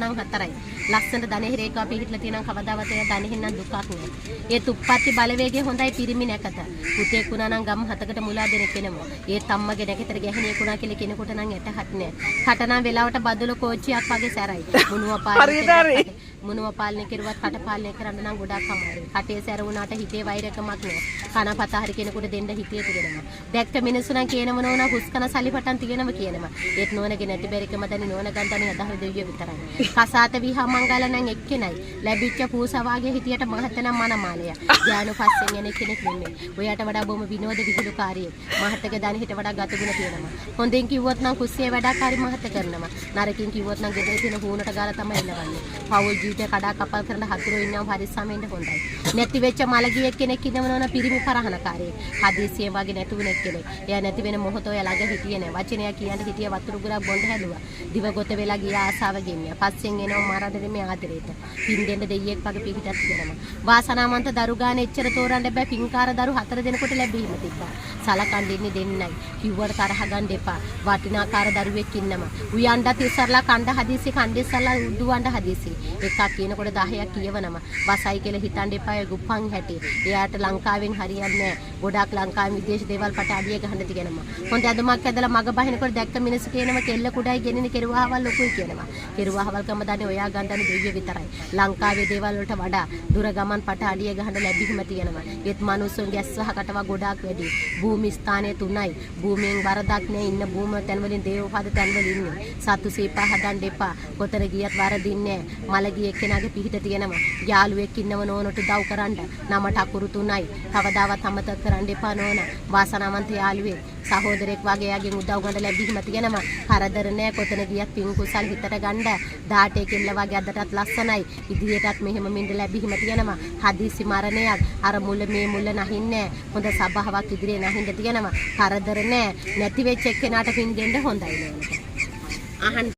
නම් 4යි. ලස්සනට ධනෙහිරේක අපි හිටලා තියෙනවා කවදාවත් ඒ ධනෙහින්න දුකක් නෑ. ඒ තුප්පත්ති බලවේගය හොඳයි පිරිමි නැකත. පුතේක් වුණා නම් ගම් 7කට මුලා දෙනෙක් වෙනවා. ඒ තම්මගේ නැකතර ගැහණියෙක් වුණා කියලා කෙනෙකුට නම් ඇටහත් නෑ. කටනම් වෙලාවට බදුල කෝච්චියක් වගේ සැරයි. මුනුව පාලනය කරුවත් කට පාලනය කරන්න නම් ගොඩක් අමාරුයි. කටේ සැර වුණාට හිතේ වෛරකමක් නෑ. කනපත හරි කෙනෙකුට දෙන්න හිතේ තියෙනවා. දැක්ක මිනිස්සු නම් කියනම නෝන හුස්කන සලිපටන් තියෙනම කියනවා. ඒත් නෝනගේ නැති බැරිකම දැනි නෝන ගන්තනේ අදහස් දෙවිය විතරයි. කසාත විහා මංගල නම් එක්කෙනයි. ලැබිච්ච පූසා වාගේ හිතියට මහතනම් මනමාලය. ඥාන පස්සෙන් යන කෙනෙක් නෙමෙයි. ඔයාට වඩා බොම විනෝද විහිළුකාරියෙක්. මහතගේ දැන හිට වඩා ගතගුණ තියෙනවා. හොඳින් කිව්වොත් නම් කුස්සියේ වැඩකාරී මහත කරනවා. නරකින් කිව්වොත් නම් ගෙදර තියෙන හුණට ගාලා තමයි එනවන්නේ. පවුල් ජීවිතේ කඩා කපල් කරන හතුරෝ ඉන්නව පරිස්සමෙන් හොඳයි. නැති වෙච්ච මලගියෙක් කෙනෙක් ඉන්නවනෝන පිරිමි පරහනකාරයෙක්. හදිසියෙන් වගේ නැතුණෙක් කෙනෙක්. එයා නැති වෙන මොහොත ඔය ළඟ හිටියේ නෑ. වචනය කියන්න හිටිය වතුරු ගුරක් බොන්න හැදුවා. දිව ගොත වෙලා ගියා ආසාව ගෙම්මියා. පස්සෙන් එනවා මරණය මේ ආදරේට. පින් දෙන්න දෙයියෙක් වගේ පිටිටත් දෙනවා. වාසනාවන්ත දරු ගාන එච්චර තෝරන්න බෑ. පින්කාර දරු 4 දෙනෙකුට ලැබීම තිබ්බා. සලකන් දෙන්නේ දෙන්නයි. කිව්වට තරහ ගන්න එපා. වටිනාකාර දරුවෙක් ඉන්නවා. උයන්ඩත් ඉස්සරලා කණ්ඩ හදිසි කණ්ඩෙස්සලා උඩුවන්ඩ හදිසි. එකක් කියනකොට 10ක් කියවනවා. වසයි කියලා හිතන්න එපා. ඒ ගුප්පන් හැටි. එයාට ලංකාවෙන් හරියන්නේ නෑ. ගොඩාක් ලංකාවේ විදේශ දේවල් පට අඩිය ගහන්න තියනවා. හොඳ අදමක් ඇදලා මග බහිනකොට දැක්ක මිනිස්සු කියනවා කෙල්ල කුඩයි ගෙනින කෙරුවාවල් ලොකුයි කියනවා. කෙරුවාවල්කම දන්නේ ඔයා ගන්නදන්නේ දෙවිය විතරයි. ලංකාවේ දේවල් වලට වඩා දුර ගමන් පට අඩිය ගහන්න ලැබීම තියෙනවා. ඒත් මිනිස්සුන්ගේ ඇස්වහකටව ගොඩාක් වැඩි. භූමි ස්ථානය 3යි. භූමියෙන් වරදක් නෑ. ඉන්න භූම තැන් වලින් දේවපද තැන් වල ඉන්නේ. සතු සීපා හදන්න එපා. කොතර ගියත් වරදින්නේ නෑ. මලගිය එක්කෙනාගේ පිහිට තියෙනවා. යාළුවෙක් ඉන්නව නෝනට උදව් කරන්න. නමට අකුරු 3යි. කවදාවත් අමතක කරන්න එපා නෝන. වාසනාවන්ත යාළුවෙක්. සහෝදරෙක් වගේ යගෙන් උදව් ගන්න ලැබීම තියෙනවා. කරදර නෑ. කොතන ගියත් පින් කුසල් හිතට ගන්න. දාටේ කෙල්ල වගේ අදටත් ලස්සනයි. ඉදිරියටත් මෙහෙම මින්ද ලැබීම තියෙනවා. හදිසි මරණයක්. අර මුල මේ මුල නැහින්නේ. හොඳ සබාවක් ඉදිරියේ නැහින්න තියෙනවා. කරදර නෑ. නැති වෙච්ච එක්කෙනාට පින් දෙන්න හොඳයි නේද? අහන්න